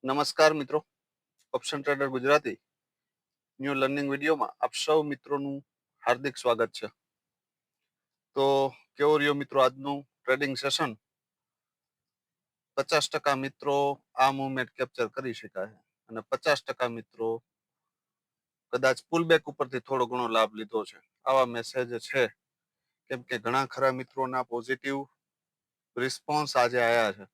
નમસ્કાર મિત્રો, option trader Gujarati new learning વિડીયોમાં આપ સૌ મિત્રોનું હાર્દિક સ્વાગત છે. તો કેવો રહ્યો મિત્રો આજનું ટ્રેડિંગ સેશન? 50% મિત્રો આ મુવમેન્ટ કેપ્ચર કરી શકાય અને 50% મિત્રો કદાચ પુલબેક ઉપરથી થોડો ઘણો લાભ લીધો છે. આવા મેસેજ છે કેમ કે ઘણા ખરા મિત્રોના પોઝિટિવ રિસ્પોન્સ આજે આવ્યા છે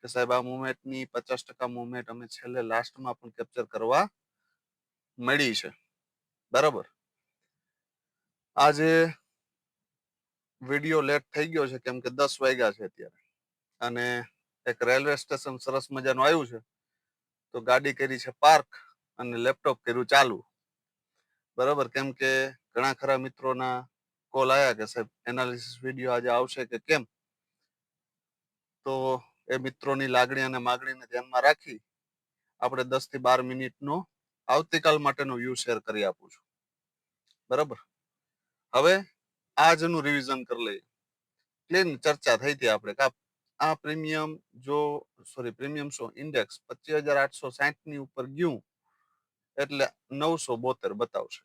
કે સાહેબ આ મુવમેન્ટની 50% મુવમેન્ટ અમે છેલ્લે લાસ્ટમાં પણ કેપ્ચર કરવા મળી છે. બરાબર. આજે વિડીયો લેટ થઈ ગયો છે કેમ કે 10 વાગ્યા છે અત્યારે અને એક રેલવે સ્ટેશન સરસ મજાનું આવ્યું છે તો ગાડી કરી છે પાર્ક અને લેપટોપ કર્યું ચાલુ. બરાબર. કેમ કે ઘણા ખરા મિત્રોના કોલ આવ્યા કે સાહેબ એનાલિસિસ વિડીયો આજે આવશે કે કેમ, તો એ મિત્રોની લાગણી અને માગણીને ધ્યાનમાં રાખી આપણે 10 થી 12 મિનિટનો આવતીકાલ માટેનો વ્યૂ શેર કરી આપું છું. બરાબર. હવે આજનું રિવિઝન કરી લઈએ. ક્લીન ચર્ચા થઈ હતી આપણે કે આ પ્રીમિયમ પ્રીમિયમ ઇન્ડેક્સ 25,860 ની ઉપર ગયું એટલે 972 બતાવશે.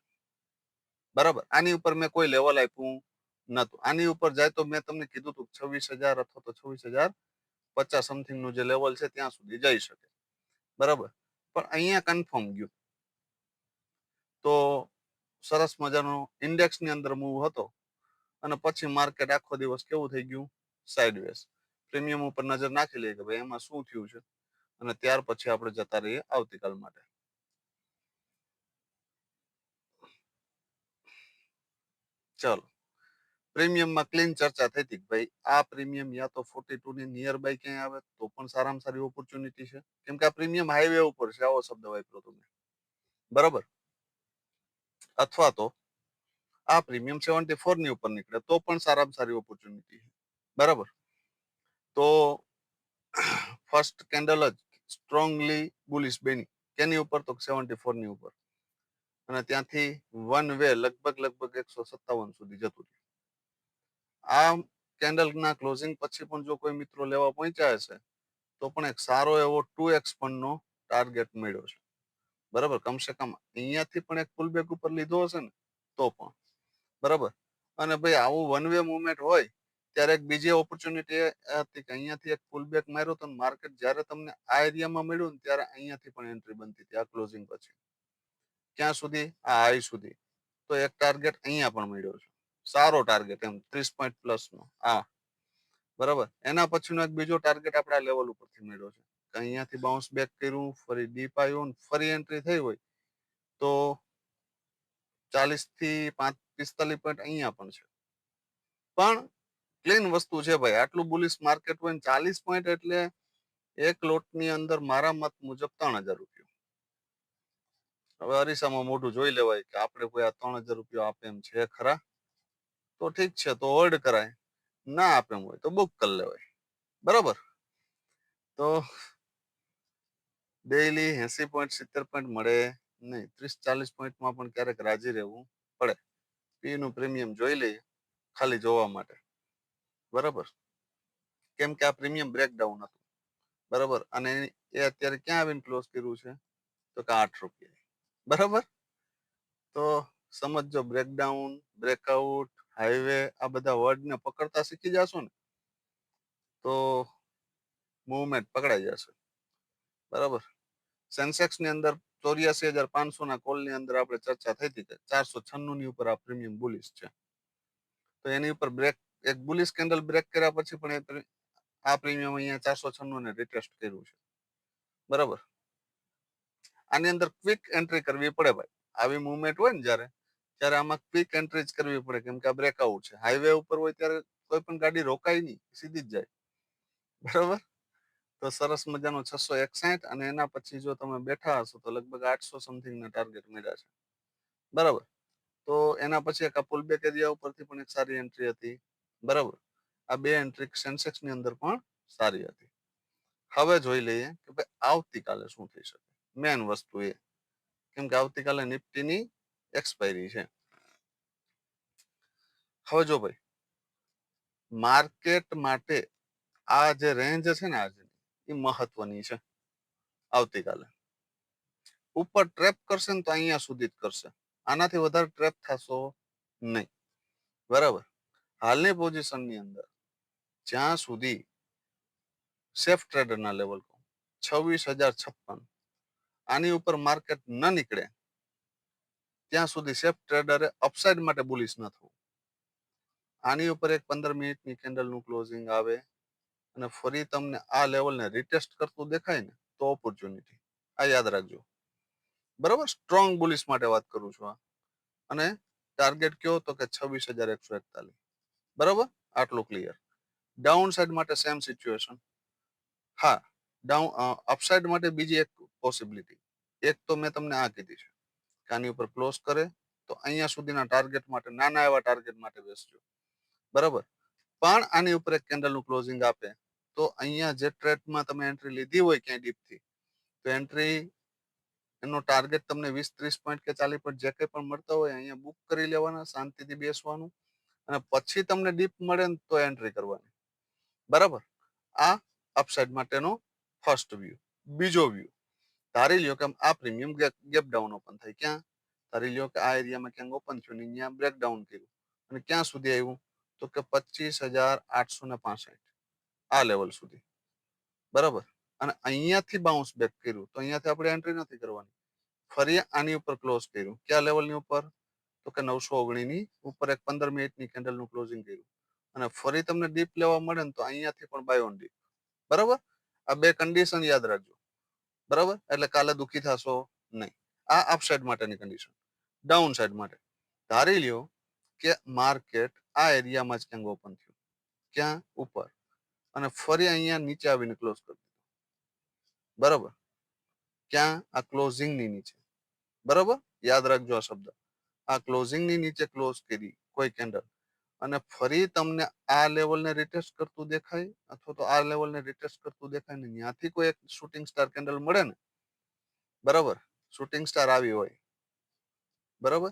બરાબર. આની ઉપર મેં કોઈ લેવલ આપ્યું નતું. આની ઉપર જાય તો મેં તમને કીધું હતું 26,000 અથવા તો 26,050 સમથિંગ નું જે લેવલ છે ત્યાં સુધી જઈ શકે. બરાબર. પણ અહીંયા કન્ફર્મ ગયું તો સરસ મજાનો ઇન્ડેક્સની અંદર મૂવ હતો અને પછી માર્કેટ આખો દિવસ કેવું થઈ ગયું? સાઇડવેઝ. પ્રીમિયમ ઉપર નજર નાખી લઈએ કે ભાઈ એમાં શું થયું છે અને ત્યાર પછી આપણે જતા રહીએ આવતીકાલ માટે. ચલો, પ્રીમિયમમાં ક્લીન ચર્ચા થઈ હતી ભાઈ આ પ્રીમિયમ યા તો 42 ની નિયર બાય ક્યાંય આવે તો પણ સારામાં સારી ઓપોર્ચ્યુનિટી છે કેમ કે આ પ્રીમિયમ હાઈવે ઉપર છે. આવો શબ્દ વાપરો તમે. બરાબર. અથવા તો આ પ્રીમિયમ 74 ની ઉપર નીકળે તો પણ સારામાં સારી ઓપોર્ચ્યુનિટી છે. બરાબર. તો ફર્સ્ટ કેન્ડલ જ સ્ટ્રોંગલી બુલિશ બની કેની ઉપર? તો 74 ની ઉપર અને ત્યાંથી વન વે લગભગ 157 સુધી જતું રહ્યું. આ કેન્ડલના ક્લોઝિંગ પછી પણ જો કોઈ મિત્રો લેવા પહોંચ્યા હશે તો પણ એક સારો એવો 2x નો ટાર્ગેટ મળ્યો છે. બરાબર. કમસે કમ અહીંયાથી પણ એક પુલબેક ઉપર લીધો હશે ને તો પણ બરાબર. અને ભાઈ આવું વન વે મુવમેન્ટ હોય ત્યારે એક બીજી ઓપોર્ચ્યુનિટી હતી કે અહીંયાથી એક પુલબેક માર્યો તો માર્કેટ જ્યારે તમને આ એરિયામાં મળ્યું ને ત્યારે અહીંયાથી પણ એન્ટ્રી બનતી હતી આ ક્લોઝિંગ પછી. ક્યાં સુધી? આ હાઈ સુધી. તો એક ટાર્ગેટ અહીંયા પણ મળ્યો છે. સારો ટાર્ગેટ એમ 30 પોઈન્ટ પ્લસ નો. બરાબર. એના પછીનો એક બીજો ટાર્ગેટ આપણે આ લેવલ ઉપરથી મળ્યો છે. અહીંયાથી બાઉન્સ બેક કર્યું, ફરી ડીપ આવ્યું, ફરી એન્ટ્રી થઈ હોય તો 40 થી 45 પોઈન્ટ અહીંયા પણ છે. પણ ક્લીન વસ્તુ છે ભાઈ. આટલું બુલિશ માર્કેટ હોય ને 40 પોઈન્ટ એટલે એક લોટની અંદર મારા મત મુજબ 3,000 રૂપિયા. હવે અરીસામાં મોઢું જોઈ લેવાય કે આપણે કોઈ આ 3,000 રૂપિયા આપે એમ છે ખરા? તો ઠીક છે, તો હોલ્ડ કરાય. ના આપે એમ હોય તો બુક કરી લેવાય. બરાબર. તો ડેઈલી 80 પોઈન્ટ 70 પોઈન્ટ મળે નહીં. 30-40 પોઈન્ટમાં પણ ક્યારેક રાજી રહેવું પડે. પી નું પ્રીમિયમ જોઈ લઈએ ખાલી જોવા માટે. બરાબર. કેમ કે આ પ્રીમિયમ બ્રેકડાઉન હતું. બરાબર. અને એ અત્યારે ક્યાં આવીને ક્લોઝ કર્યું છે? તો કે 8 રૂપિયા. બરાબર. તો સમજો બ્રેકડાઉન, બ્રેકઆઉટ, હાઈવે આ બધા વર્ડને પકડતા શીખી જશો ને તો મુવમેન્ટ પકડાઈ જશે. બરાબર. સેન્સેક્સ ની અંદર 84,500 ના કોલ ની અંદર આપણે ચર્ચા થઈ હતી કે 496 ની ઉપર આ પ્રીમિયમ બુલિશ છે. તો એની ઉપર એક બુલિશ કેન્ડલ બ્રેક કર્યા પછી પણ આ પ્રીમિયમ અહીંયા 496 ને રિટેસ્ટ કર્યું છે. બરાબર. આની અંદર ક્વિક એન્ટ્રી કરવી પડે ભાઈ. આવી મુવમેન્ટ હોય ને ત્યારે આમાં ક્વિક એન્ટ્રી જ કરવી પડે કેમ કે આ બ્રેકઆઉટ છે. હાઈવે ઉપર હોય ત્યારે કોઈ પણ ગાડી રોકાય નહીં, સીધી જ જાય. બરાબર. તો સરસ મજાનો 661 અને એના પછી જો તમે બેઠા હશો તો લગભગ 800 સમથિંગ ના ટાર્ગેટ મળ્યા છે. બરાબર. તો એના પછી એક પુલબેક એરિયા ઉપરથી પણ એક સારી એન્ટ્રી હતી. બરાબર. આ બે એન્ટ્રી સેન્સેક્સ ની અંદર પણ સારી હતી. હવે જોઈ લઈએ કે ભાઈ આવતીકાલે શું થઈ શકે. મેન વસ્તુ એ કેમ કે આવતીકાલે નિફ્ટીની એક્સપાયરી છે. હવે જો ભાઈ માર્કેટ માટે આ જે રેન્જ છે ને આજે એ મહત્વની છે. આવતીકાલે ઉપર ટ્રેપ કરશે ને તો અહીંયા સુધી જ કરશે, આનાથી વધારે ટ્રેપ થશો નહીં. બરાબર. હાલની પોઝિશનની અંદર જ્યાં સુધી સેફ ટ્રેડરના લેવલ 26,056 આની ઉપર માર્કેટ ન નીકળે ત્યાં સુધી સેફ ટ્રેડરે અપસાઇડ માટે બુલિશ ન થવું. આની ઉપર એક 15 મિનિટની કેન્ડલનું ક્લોઝિંગ આવે અને ફરી તમને આ લેવલને રિટેસ્ટ કરતું દેખાય ને તો ઓપોર્ચ્યુનિટી. આ યાદ રાખજો. બરાબર. સ્ટ્રોંગ બુલિશ માટે વાત કરું છું. અને ટાર્ગેટ કયો તો કે 26,141. બરાબર. આટલું ક્લિયર. ડાઉન સાઈડ માટે સેમ સિચ્યુએશન. હા, અપસાઇડ માટે બીજી એક પોસિબિલિટી. એક તો મેં તમને આ કીધી છે કે આની ઉપર ક્લોઝ કરે તો અહીંયા સુધીના ટાર્ગેટ માટે, નાના એવા ટાર્ગેટ માટે બેસજો. બરાબર. પણ આની ઉપર એક કેન્ડલનું ક્લોઝિંગ આપે તો અહીંયા જે ટ્રેડમાં તમે એન્ટ્રી લીધી હોય ક્યાંય ડીપથી, તો એન્ટ્રી એનો ટાર્ગેટ તમને 20-30 પોઈન્ટ કે 40 પોઈન્ટ જે કંઈ પણ મળતા હોય અહીંયા બુક કરી લેવાના, શાંતિથી બેસવાનું, અને પછી તમને ડીપ મળે ને તો એન્ટ્રી કરવાની. બરાબર. આ અપસાઇડ માટેનો ફર્સ્ટ વ્યૂ. બીજો વ્યૂ, ધારી લ્યો કે આ પ્રીમિયમ ગેપ ડાઉન ઓપન થાય. ક્યાં? ધારી લ્યો કે આ એરિયામાં ક્યાંક ઓપન થયું ને અહીંયા બ્રેકડાઉન કર્યું અને ક્યાં સુધી આવ્યું તો કે 25,865 આ લેવલ સુધી. બરાબર. અને અહીંયાથી બાઉન્સ બેક કર્યું તો અહીંયાથી આપણે એન્ટ્રી નથી કરવાની. ફરી આની ઉપર ક્લોઝ કર્યું. કયા લેવલની ઉપર? તો કે 919 ની ઉપર એક 15 મિનિટની કેન્ડલનું ક્લોઝિંગ કર્યું અને ફરી તમને ડીપ લેવા મળે ને તો અહીંયાથી પણ બાય ઓન ડીપ. બરાબર. આ બે કન્ડિશન યાદ રાખજો. બરાબર. એટલે કાલે દુખી થશો નહીં. આ અપસાઇડ માટેની કન્ડિશન. ડાઉન સાઈડ માટે ધારી લ્યો કે માર્કેટ આ એરિયામાં જ ક્યાંક ઓપન થયું, ક્યાં? ઉપર, અને ફરી અહીંયા નીચે આવીને ક્લોઝ કરી દીધું. બરાબર. ક્યાં? આ ક્લોઝિંગની નીચે. બરાબર. યાદ રાખજો આ શબ્દ. આ ક્લોઝિંગની નીચે ક્લોઝ કરી કોઈ કેન્ડલ અને ફરી તમને આ લેવલને રિટેસ્ટ કરતું દેખાય અથવા તો આ લેવલને રિટેસ્ટ કરતું દેખાય ને ત્યાંથી કોઈ એક શૂટિંગ સ્ટાર કેન્ડલ મળે ને, બરાબર, શૂટિંગ સ્ટાર આવી હોય, બરાબર,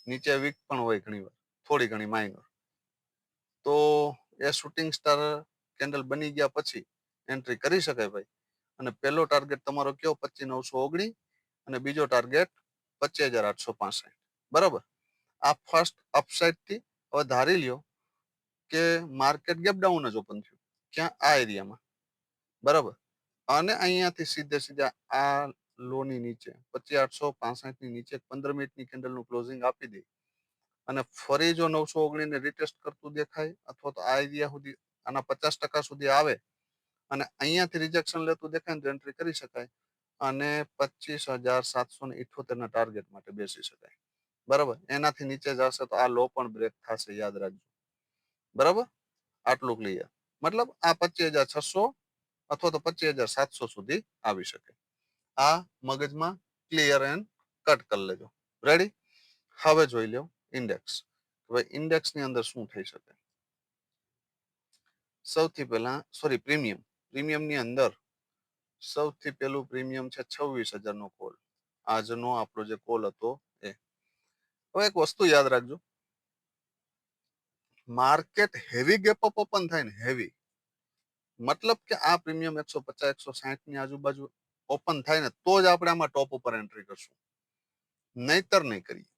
નીચે વીક પણ હોય ઘણી વાર, થોડી ઘણી માઇનર, તો એ શૂટિંગ સ્ટાર કેન્ડલ બની ગયા પછી એન્ટ્રી કરી શકાય ભાઈ. અને પહેલો ટાર્ગેટ તમારો કયો? 25,919 અને બીજો ટાર્ગેટ 25,865. બરાબર. આ ફર્સ્ટ અપસાઇડ થી. હવે ધારી લ્યો કે માર્કેટ ગેપ ડાઉન જ ઓપન થયું, ક્યાં? આ એરિયામાં. બરાબર. અને અહીંયાથી સીધે સીધા આ લો ની નીચે 25,865 ની નીચે 15 મિનિટની કેન્ડલનું ક્લોઝિંગ આપી દે અને ફરી જો 919 ને રિટેસ્ટ કરતું દેખાય અથવા તો આ એરિયા સુધી આના 50% સુધી આવે અને અહીંયાથી રિજેક્શન લેતું દેખાય ને તો એન્ટ્રી કરી શકાય અને 25,778 ના ટાર્ગેટ માટે બેસી શકાય. બરાબર. એનાથી નીચે જશે તો આ લો પણ બ્રેક થશે, યાદ રાખજો. બરાબર. આટલું ક્લિયર. મતલબ આ 25,600 અથવા તો 25,700 સુધી આવી શકે. આ મગજમાં ક્લિયર એન્ડ કટ કરી લેજો. રેડી. હવે જોઈ લો ઇન્ડેક્સ. હવે ઇન્ડેક્સ ની અંદર શું થઈ શકે? સૌથી પહેલા પ્રીમિયમ ની અંદર સૌથી પહેલું પ્રીમિયમ છે 26,000 નો કોલ. આજનો આપણો જે કોલ હતો એ. હવે એક વસ્તુ યાદ રાખજો, market heavy gap up open થાય ને, હેવી મતલબ કે આ પ્રીમિયમ 150-160 ની આજુબાજુ ઓપન થાય ને તો જ આપણે આમાં ટોપ ઉપર એન્ટ્રી કરશું, નહીતર નહીં કરીએ.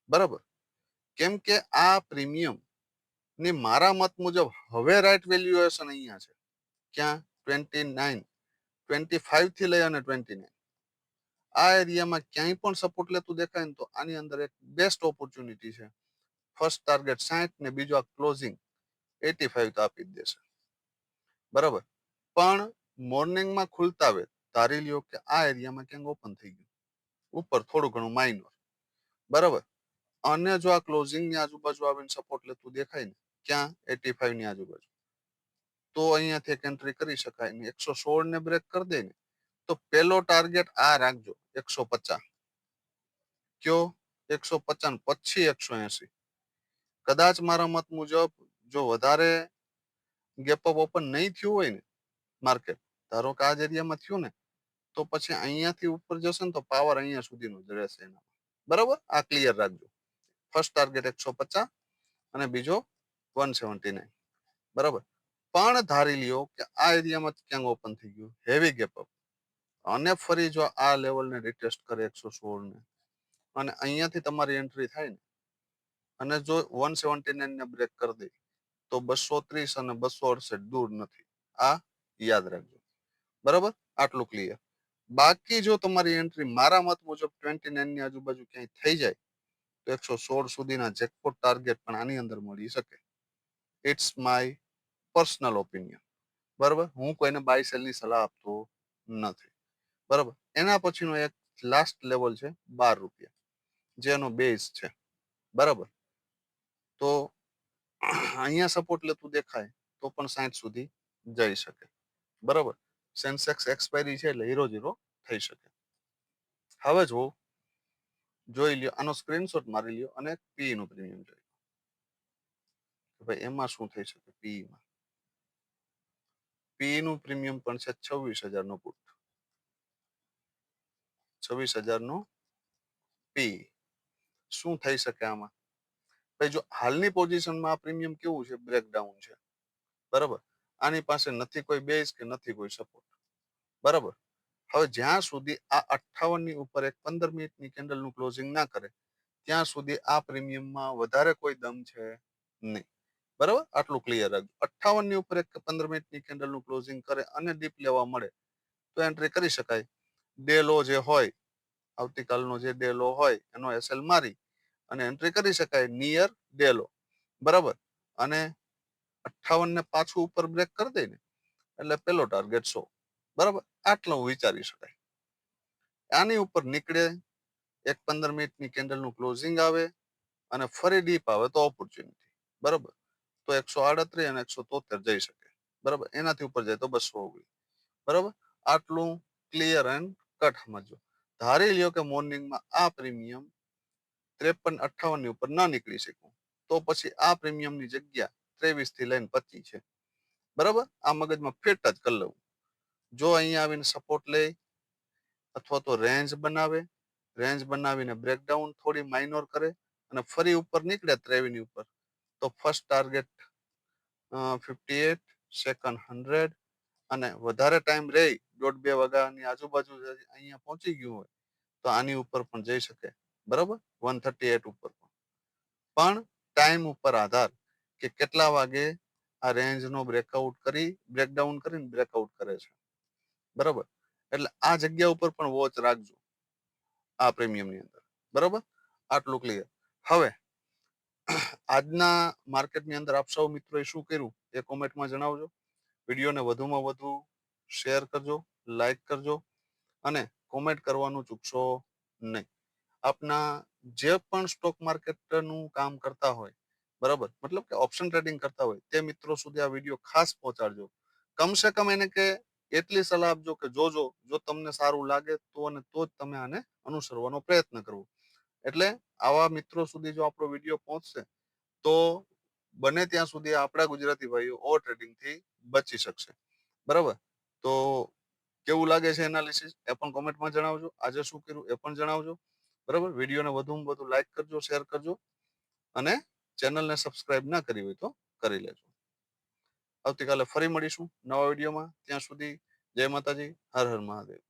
બરાબર. કેમ કે આ પ્રીમિયમ ની મારા મત મુજબ હવે રાઈટ વેલ્યુએશન અહીંયા છે. ક્યાં? 29, 25 થી લઈ અને 29. આ એરિયામાં ક્યાંય પણ સપોર્ટ લેતું દેખાય ને તો આની અંદર એક બેસ્ટ ઓપોર્ચ્યુનિટી છે. ફર્સ્ટ ટાર્ગેટ 60 ને બીજો આ ક્લોઝિંગ 85 તો આપી જ દેશે. બરાબર. પણ મોર્નિંગમાં ખુલતા આવે ધારી લ્યો કે આ એરિયામાં ક્યાંક ઓપન થઈ ગયું ઉપર થોડું ઘણું માઇનર. બરાબર. અને જો આ ક્લોઝિંગ ની આજુબાજુ આવીને સપોર્ટ લેતું દેખાય ને, ક્યાં? 85 ની આજુબાજુ, તો અહીંયાથી એક એન્ટ્રી કરી શકાય ને 116 ને બ્રેક કરી દે ને તો પેલો ટાર્ગેટ આ રાખજો 150. કયો? 150 પછી 180. કદાચ મારા મત મુજબ જો વધારે ગેપ અપ ઓપન નહીં થયું હોય ને માર્કેટ, ધારો કે આ જ એરિયામાં થયું ને, તો પછી અહીંયાથી ઉપર જશે ને તો પાવર અહીંયા સુધીનો જ રહેશે એના. બરાબર. આ ક્લિયર રાખજો. ફર્સ્ટ ટાર્ગેટ 150 અને બીજો 179. બરાબર. પણ ધારી લ્યો કે આ એરિયામાં ક્યાંક ઓપન થઈ ગયું હેવી ગેપ અપ અને ફરી જો આ લેવલને રિટેસ્ટ કરે 116 ને અને અહીંયાથી તમારી એન્ટ્રી થાય ને અને જો 179 ને બ્રેક કરી દે તો 230 અને 268 દૂર નથી. આ યાદ રાખજો. બરાબર, આટલું ક્લિયર. બાકી જો તમારી એન્ટ્રી મારા મત મુજબ 29 ની આજુબાજુ ક્યાંય થઈ જાય તો 116 સુધીના જેકપોટ ટાર્ગેટ પણ આની અંદર મળી શકે. It's my personal opinion. બરાબર, હું કોઈને બાય સેલ ની સલાહ આપતો નથી. બરાબર, એના પછીનો એક લાસ્ટ લેવલ છે 12 રૂપિયા, જેનો બેઝ છે. બરાબર, તો અહીંયા સપોર્ટ લેતું દેખાય તો પણ 60 સુધી જઈ શકે. બરાબર, સેન્સેક્સ એક્સપાયરી છે એટલે હીરો ઝીરો થઈ શકે. હવે જો જોઈ લ્યો, આનો સ્ક્રીનશોટ મારી લ્યો અને પી નું પ્રીમિયમ જોઈ ભાઈ એમાં શું થઈ શકે. પી નું પ્રીમિયમ પણ છે 26,000 નો પુટ, 26,000 નો પી. શું થઈ શકે આમાં? ભાઈ જો હાલની પોઝિશનમાં આ પ્રીમિયમ કેવું છે, બ્રેકડાઉન છે. બરાબર, આની પાસે નથી કોઈ બેઝ કે નથી કોઈ સપોર્ટ. બરાબર, હવે જ્યાં સુધી આ 58 ની ઉપર એક 15 મિનિટની કેન્ડલ નું ક્લોઝિંગ ના કરે ત્યાં સુધી આ પ્રીમિયમમાં વધારે કોઈ દમ છે નહીં. બરાબર, આટલું ક્લિયર રાખજો. 58 ની ઉપર એક 15 મિનિટની કેન્ડલ નું ક્લોઝિંગ કરે અને ડીપ લેવા મળે તો એન્ટ્રી કરી શકાય. ડે લો જે હોય, આવતીકાલનો જે ડે લો હોય એનો એસએલ મારી અને એન્ટ્રી કરી શકાય નિયર ડે લો. બરાબર, અને 58 ને પાછું ઉપર બ્રેક કરી દે ને એટલે પેલો ટાર્ગેટ 100. બરાબર, આટલું વિચારી શકાય. આની ઉપર નીકળે, એક 15 મિનિટની કેન્ડલ નું ક્લોઝિંગ આવે અને ફરી ડીપ આવે તો ઓપોર્ચ્યુનિટી. બરાબર, તો 138 અને 173 જઈ શકે. બરાબર, એનાથી ઉપર જાય તો 219. બરાબર, આટલું ક્લિયર એન્ડ કટ સમજો. ધારી લ્યો કે મોર્નિંગમાં આ પ્રીમિયમ 53-58 ની ઉપર ન નીકળી શકું તો પછી આ પ્રીમિયમની જગ્યા 23 થી લઈને 25 છે. બરાબર, આ મગજમાં ફિટ જ કરી લઉં. જો અહીંયા આવીને સપોર્ટ લે અથવા તો રેન્જ બનાવે, રેન્જ બનાવીને બ્રેકડાઉન થોડી માઇનોર કરે અને ફરી ઉપર નીકળે 23 ની ઉપર તો ફર્સ્ટ ટાર્ગેટ 58, સેકન્ડ 100 અને વધારે ટાઈમ રહી 1.5-2 વાગ્યાની આજુબાજુ અહીંયા પહોંચી ગયું હોય તો આની ઉપર પણ જઈ શકે. બરાબર, 138 ઉપર પણ ટાઈમ ઉપર આધાર કે કેટલા વાગે આ રેન્જ નો બ્રેકઆઉટ કરી બ્રેકડાઉન કરીને બ્રેકઆઉટ કરે છે. બરાબર, એટલે આ જગ્યા ઉપર પણ વોચ રાખજો આ પ્રીમિયમની અંદર. બરાબર, આટલું ક્લિયર. હવે આજના માર્કેટની અંદર આપ સૌ મિત્રોએ શું કર્યું એ કોમેન્ટમાં જણાવજો. વિડીયોને વધુમાં વધુ શેર કરજો, લાઈક કરજો અને કોમેન્ટ કરવાનું ચૂકશો નહીં. આપના જે પણ સ્ટોક માર્કેટનું કામ કરતા હોય, બરાબર, મતલબ કે ઓપ્શન ટ્રેડિંગ કરતા હોય તે મિત્રો સુધી આ વિડીયો ખાસ પહોંચાડજો. કમસે કમ એને કે એટલી સલાહ આપજો કે જોજો, જો તમને સારું લાગે તો અને તો જ તમે આને અનુસરવાનો પ્રયત્ન કરવો. એટલે આવા મિત્રો સુધી જો આપણો વિડીયો પહોંચશે તો બને ત્યાં સુધી આપણા ગુજરાતી ભાઈઓ ઓવર ટ્રેડિંગ થી બચી શકશે. બરાબર, તો કેવું લાગે છે એનાલિસિસ એ પણ કોમેન્ટમાં જણાવજો. આજે શું કર્યું એ પણ જણાવજો. બરાબર, વિડીયોને વધુમાં વધુ લાઈક કરજો, શેર કરજો અને ચેનલને સબસ્ક્રાઇબ ના કરી હોય તો કરી લેજો. આવતીકાલે ફરી મળીશું નવા વિડીયોમાં. ત્યાં સુધી જય માતાજી, હર હર મહાદેવ.